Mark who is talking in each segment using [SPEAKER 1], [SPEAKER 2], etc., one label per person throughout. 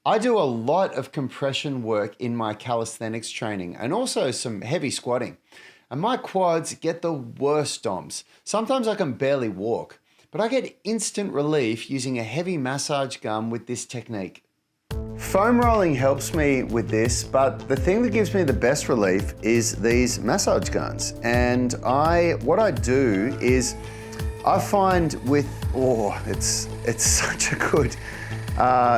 [SPEAKER 1] I do a lot of compression work in my calisthenics training and also some heavy squatting. And my quads get the worst DOMs. Sometimes I can barely walk, but I get instant relief using a heavy massage gun with this technique. Foam rolling helps me with this, but the thing that gives me the best relief is these massage guns. And what I do is I find with, it's such a good,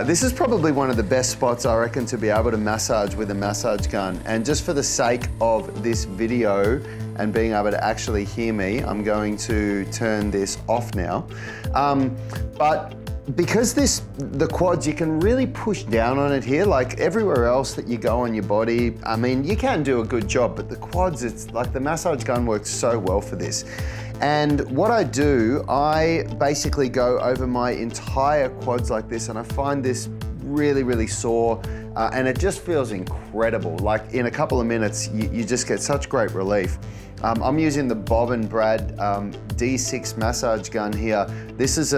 [SPEAKER 1] this is probably one of the best spots I reckon to be able to massage with a massage gun. And just for the sake of this video and being able to actually hear me, I'm going to turn this off now. But because the quads, you can really push down on it here, like everywhere else that you go on your body. I mean, you can do a good job, but the quads, it's like the massage gun works so well for this. And what I do, I basically go over my entire quads like this, and I find this really, really sore, and it just feels incredible. Like in a couple of minutes, you just get such great relief. I'm using the Bob and Brad D6 massage gun here. This is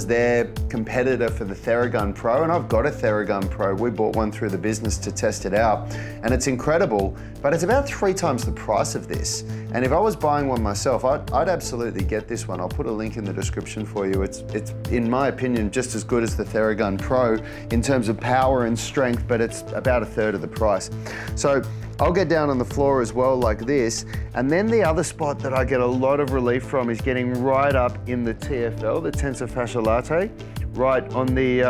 [SPEAKER 1] their competitor for the Theragun Pro, and I've got a Theragun Pro. We bought one through the business to test it out, and it's incredible, but it's about 3 times the price of this. And if I was buying one myself, I'd absolutely get this one. I'll put a link in the description for you. It's in my opinion, just as good as the Theragun Pro in terms of power and strength, but it's about 1/3 of the price. So I'll get down on the floor as well like this, and then the other spot that I get a lot of relief from is getting right up in the TFL, the tensor fasciae latae, right on the,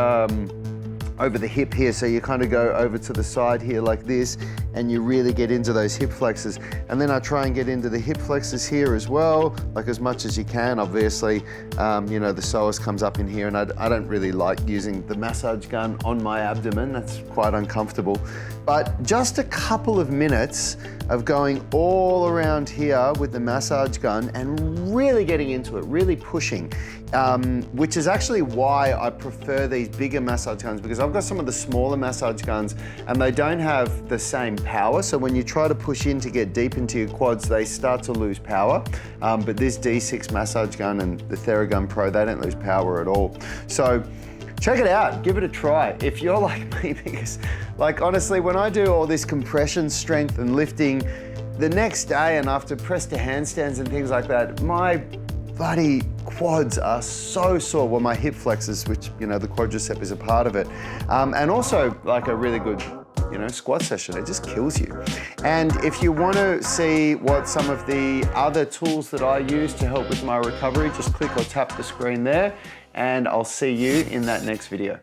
[SPEAKER 1] over the hip here. So you kind of go over to the side here like this, and you really get into those hip flexors. And then I try and get into the hip flexors here as well, like as much as you can. Obviously, you know, the psoas comes up in here, and I don't really like using the massage gun on my abdomen. That's quite uncomfortable. But just a couple of minutes of going all around here with the massage gun and really getting into it, really pushing, which is actually why I prefer these bigger massage guns, because I've got some of the smaller massage guns and they don't have the same power. So when you try to push in to get deep into your quads, they start to lose power. But this D6 massage gun and the Theragun Pro, they don't lose power at all. So check it out, give it a try. If you're like me, because like honestly, when I do all this compression strength and lifting, the next day and after press to handstands and things like that, my bloody quads are so sore. Well, my hip flexors, which, you know, the quadricep is a part of it. And also like a really good, you know, squat session, it just kills you. And if you want to see what some of the other tools that I use to help with my recovery, just click or tap the screen there, and I'll see you in that next video.